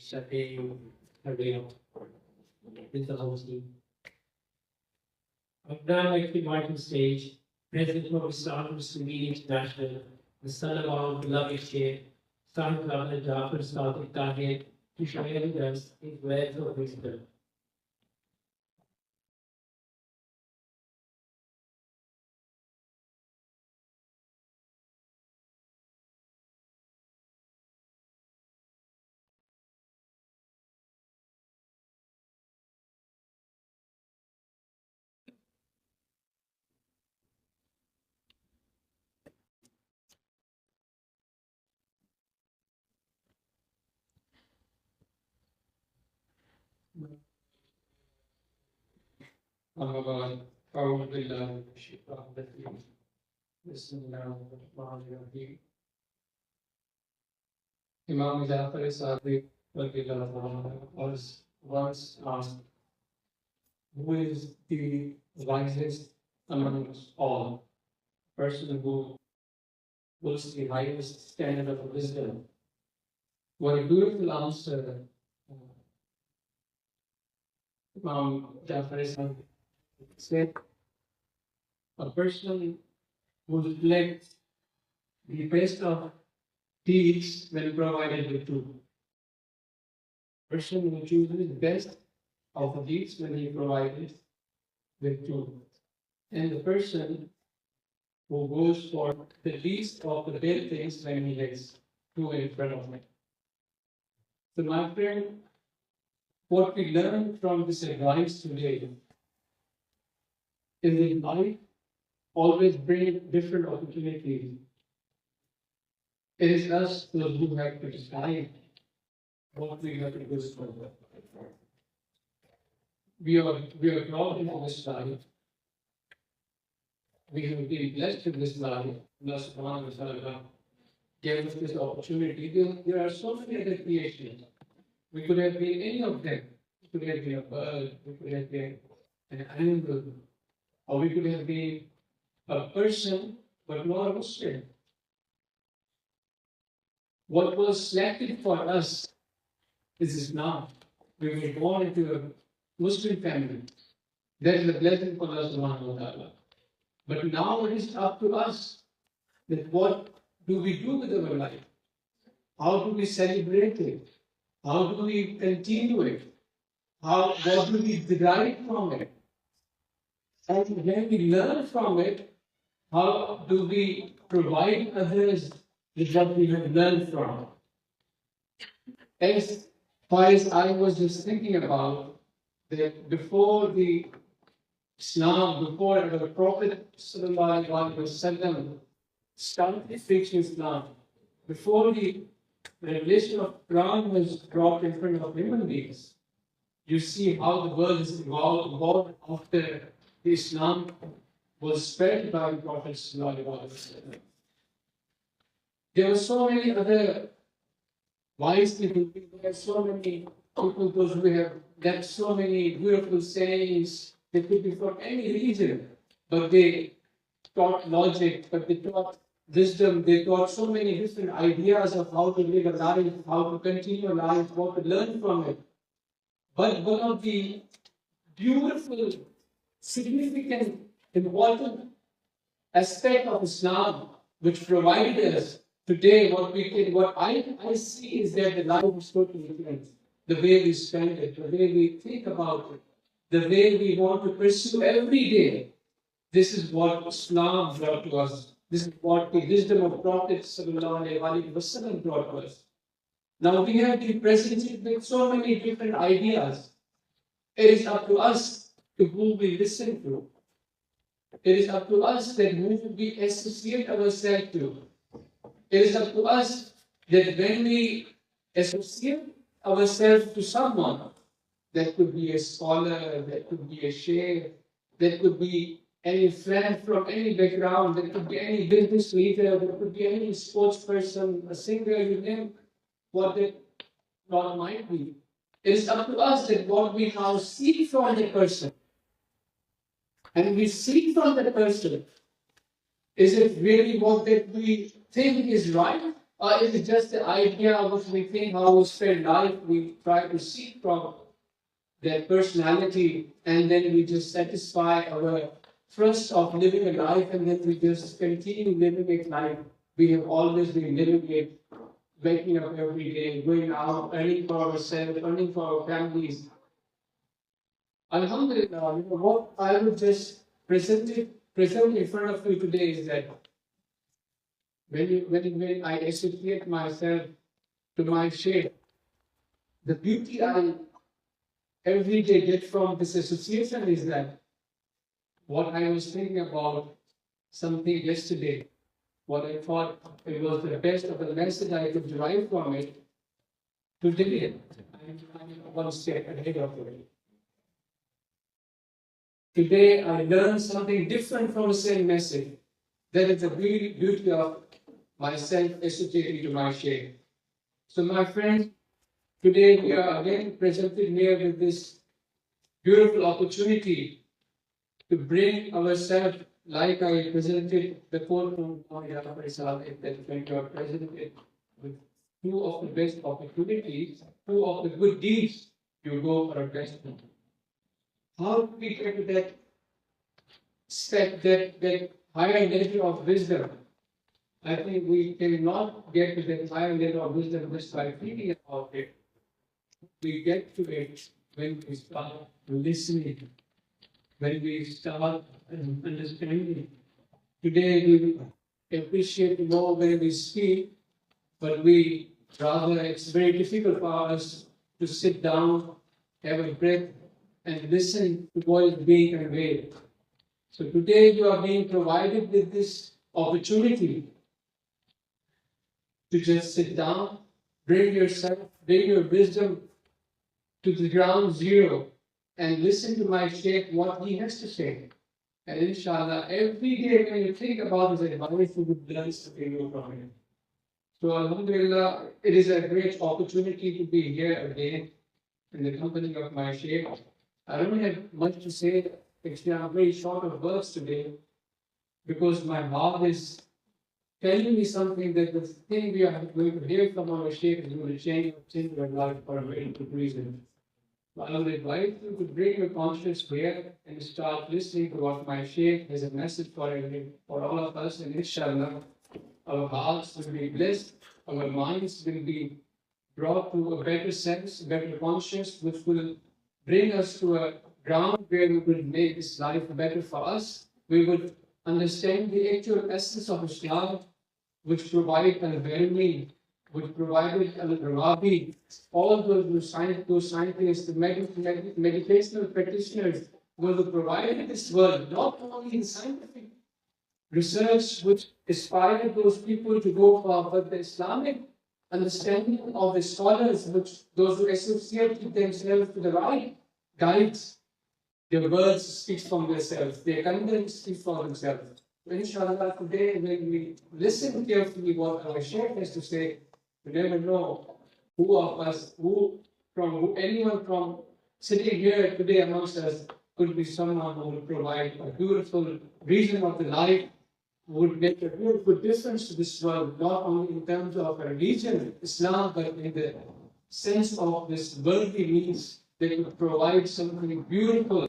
studying area with the hosting. I would now like to invite on stage President of Islam Muslimin International, the son of our beloved Sheikh, Sahbzada Jafer Saddiq Tahir, to share with us his words of wisdom. أما بعد أعوذ بالله من الشيطان الرجيم بسم الله الرحمن الرحيم. Imam Jafer Saddiq Tahir was once asked, who is the wisest among us all? The person who holds the highest standard of wisdom. What a beautiful answer Imam Jafer Saddiq said. A person who reflects the best of deeds when provided with truth. A person who chooses the best of the deeds when he provided with truth. And the person who goes for the least of the bad things when he has two in front of him. So my friend, what we learn from this advice today is that life always brings different opportunities. It is us those who have to decide what we have to do for. We are brought into this life. We have been blessed in this life. Allah subhanahu wa ta'ala gave us this opportunity. There are so many other creations. We could have been any of them. We could have been a bird, we could have been an animal, or we could have been a person, but not a Muslim. What was selected for us is Islam. We were born into a Muslim family. That is a blessing for Allah subhanahu wa ta'ala. But now it is up to us that what do we do with our life? How do we celebrate it? How do we continue it? What do we derive from it? And when we learn from it, how do we provide others with what we have learned from? As far as I was just thinking about that before the Islam, before the Prophet ﷺ started preaching Islam, before the revelation of Quran was brought in front of human beings, you see how the world has evolved after the Islam was spread by the Prophet ﷺ. There were so many other wise people, there are so many people those who have got so many beautiful sayings. They could be from any region, but they taught logic, but they taught wisdom, they taught so many different ideas of how to live a life, how to continue a life, how to learn from it. But one of the beautiful, significant, important aspect of Islam, which provided us today, what I see is that the life is totally different. The way we spend it, the way we think about it, the way we want to pursue every day. This is what Islam brought to us. This is what the wisdom of Prophet ﷺ brought to us. Now we have been presented with so many different ideas. It is up to us to who we listen to. It is up to us that who we associate ourselves to. It is up to us that when we associate ourselves to someone, that could be a scholar, that could be a sheikh, that could be any friend from any background, that could be any business leader, that could be any sports person, a singer, you name what that God might be. It is up to us that what we now seek from the person. And we seek from the person, is it really what that we think is right? Or is it just the idea of what we think, how we spend life, we try to seek from their personality, and then we just satisfy our thrust of living a life, and then we just continue living a life we have always been living it, waking up every day, going out, earning for ourselves, earning for our families. Alhamdulillah, what I would just present in front of you today is that when I associate myself to my shape, the beauty I every day get from this association is that what I was thinking about something yesterday, what I thought it was the best of the message I could derive from it, today I'm one step ahead of it. Today I learned something different from the same message. That is the beauty of myself associating to my shape. So my friends, today we are again presented here with this beautiful opportunity to bring ourselves, like I presented before from Jafer Saddiq, that when you are presented with two of the best opportunities, two of the good deeds, you go for a best one. How do we get to that step, that higher level of wisdom? I think we cannot get to that higher level of wisdom just by thinking about it. We get to it when we start listening, when we start understanding. Today we appreciate more when we speak, but it's very difficult for us to sit down, have a breath, and listen to what is being conveyed. So today you are being provided with this opportunity to just sit down, bring your wisdom to the ground zero, and listen to my Shaykh, what he has to say. And inshallah, every day when you think about his advice, you would learn something from him. So alhamdulillah, it is a great opportunity to be here again in the company of my Shaykh. I don't have much to say. Actually, I'm very short of words today because my heart is telling me something that the thing we are going to hear from our Shaykh is going to change your life for a very good reason. So I would invite you to bring your conscience here and start listening to what my Shaykh has a message for all of us, and inshallah, our hearts will be blessed, our minds will be brought to a better sense, better conscience, which will bring us to a ground where we will make this life better for us. We would understand the actual essence of Islam, which provide al-Vermi, which provided al-Rabi, all those scientists, the meditational practitioners, will provide this world, not only in scientific research, which inspired those people to go for, but the Islamic understanding of the scholars, which those who associate themselves to the right guides. Their words speak from themselves, their content speaks for themselves. So inshallah, today when we listen carefully what our Shaykh has to say, we never know who of us, anyone from sitting here today amongst us could be someone who will provide a beautiful reason of the life, would make a real good difference to this world, not only in terms of a religion, Islam, but in the sense of this worldly means that would provide something beautiful.